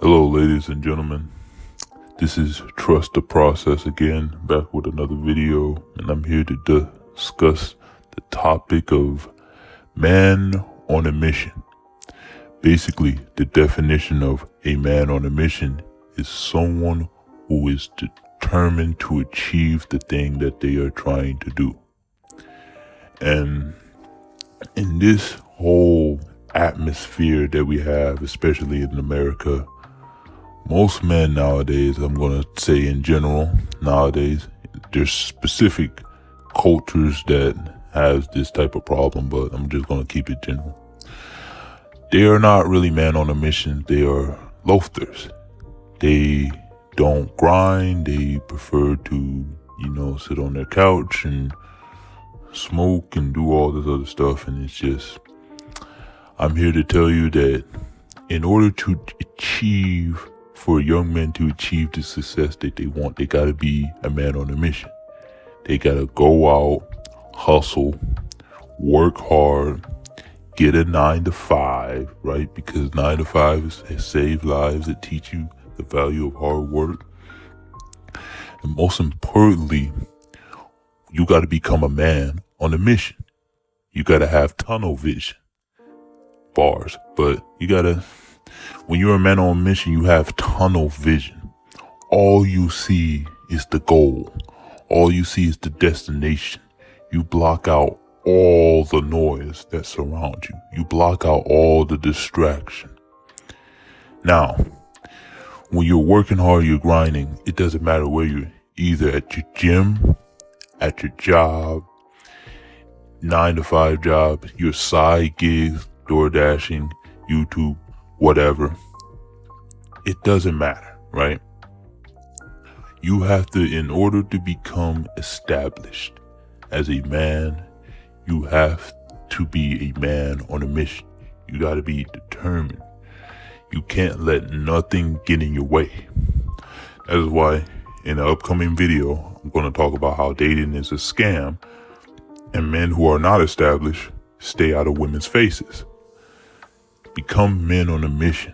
Hello, ladies and gentlemen. This is Trust the Process again, back with another video, and I'm here to discuss the topic of man on a mission. Basically, the definition of a man on a mission is someone who is determined to achieve the thing that they are trying to do. And in this whole atmosphere that we have, especially in America, most men nowadays, I'm going to say in general, nowadays, there's specific cultures that has this type of problem, but I'm just going to keep it general. They are not really men on a mission. They are loafers. They don't grind. They prefer to, sit on their couch and smoke and do all this other stuff. And it's just, I'm here to tell you that in order to for young men to achieve the success that they want, they gotta be a man on a mission. They gotta go out, hustle, work hard, get a 9 to 5, right? Because 9 to 5 save lives. It teach you the value of hard work. And most importantly, you gotta become a man on a mission. You gotta have tunnel vision. Bars, but when you're a man on a mission, you have tunnel vision. All you see is the goal. All you see is the destination. You block out all the noise that surrounds you. You block out all the distraction. Now, when you're working hard, you're grinding, it doesn't matter where you're, either at your gym, at your job, 9 to 5 job, your side gigs, door dashing, YouTube, whatever. It doesn't matter, right? You have to, in order to become established as a man, you have to be a man on a mission. You got to be determined. You can't let nothing get in your way. That is why in the upcoming video, I'm going to talk about how dating is a scam and men who are not established stay out of women's faces. Become men on a mission.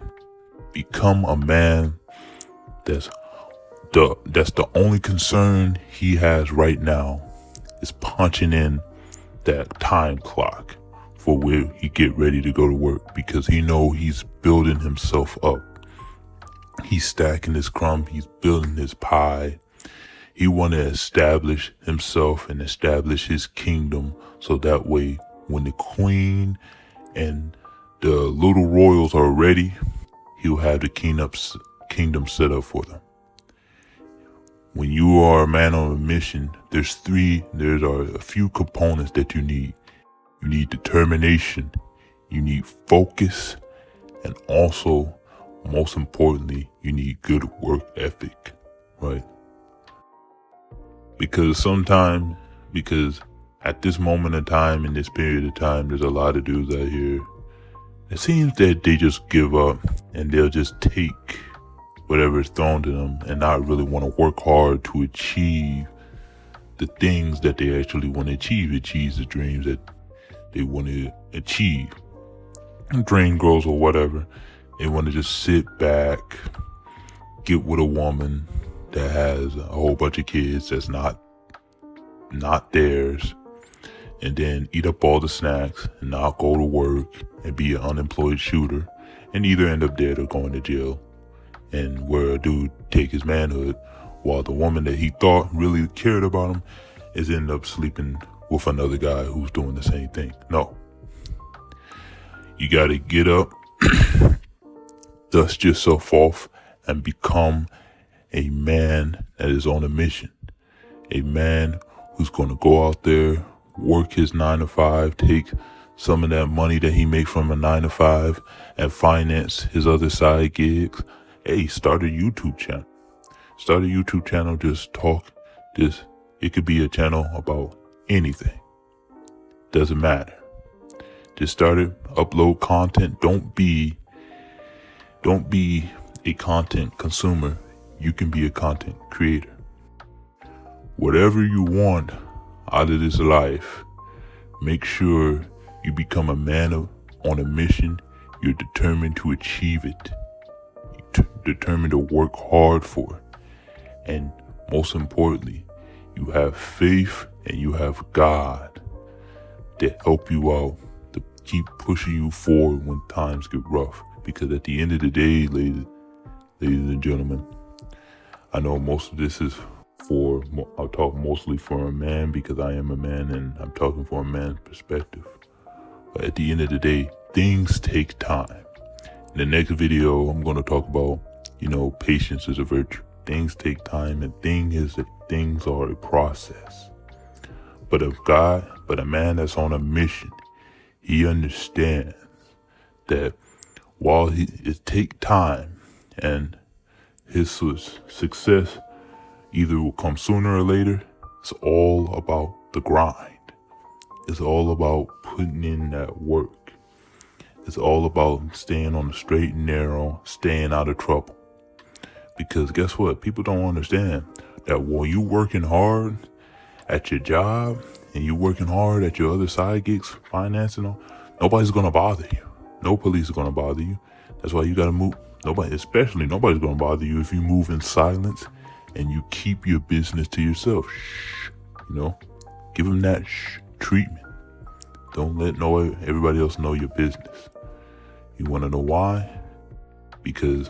Become a man that's the only concern he has right now is punching in that time clock for where he get ready to go to work, because he know he's building himself up. He's stacking his crumb. He's building his pie. He want to establish himself and establish his kingdom, so that way when the queen and the little royals are ready, he'll have the kingdom set up for them. When you are a man on a mission, there are a few components that you need. You need determination, you need focus, and also, most importantly, you need good work ethic, right? Because at this moment in time, in this period of time, there's a lot of dudes out here. It seems that they just give up and they'll just take whatever is thrown to them and not really want to work hard to achieve the things that they actually want to achieve the dreams that they want to achieve. Dream girls or whatever. They want to just sit back, get with a woman that has a whole bunch of kids that's not theirs, and then eat up all the snacks and not go to work and be an unemployed shooter and either end up dead or going to jail, and where a dude take his manhood while the woman that he thought really cared about him is end up sleeping with another guy who's doing the same thing. No. You got to get up, dust yourself off, and become a man that is on a mission. A man who's going to go out there, work his 9 to 5, take some of that money that he make from a 9 to 5 and finance his other side gigs. Hey, start a YouTube channel. It could be a channel about anything. Doesn't matter. Just start it, upload content. Don't be a content consumer. You can be a content creator. Whatever you want out of this life, make sure you become a man on a mission. You're determined to achieve it. determined to work hard for it. And most importantly, you have faith and you have God to help you out, to keep pushing you forward when times get rough. Because at the end of the day, ladies and gentlemen, I know most of this is I'll talk mostly for a man because I am a man and I'm talking from a man's perspective. But at the end of the day, things take time. In the next video, I'm going to talk about, patience is a virtue. Things take time and things are a process. But a man that's on a mission, he understands that while it take time and his success either will come sooner or later, it's all about the grind. It's all about putting in that work. It's all about staying on the straight and narrow, staying out of trouble. Because guess what? People don't understand that while you working hard at your job and you working hard at your other side gigs, financing all, nobody's going to bother you. No police is going to bother you. That's why you got to move. Nobody's going to bother you if you move in silence and you keep your business to yourself. Shh, give them that treatment. Don't let everybody else know your business. You want to know why? Because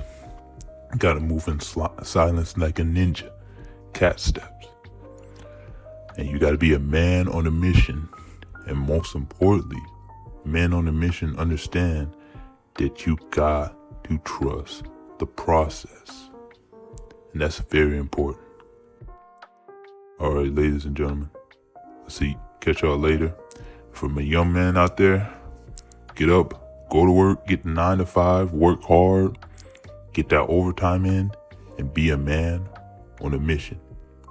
you got to move in silence like a ninja, cat steps. And you got to be a man on a mission. And most importantly, men on a mission understand that you got to trust the process. And that's very important. All right, ladies and gentlemen. Catch y'all later. From a young man out there, get up, go to work, get the 9 to 5, work hard, get that overtime in, and be a man on a mission,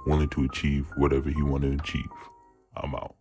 willing to achieve whatever he want to achieve. I'm out.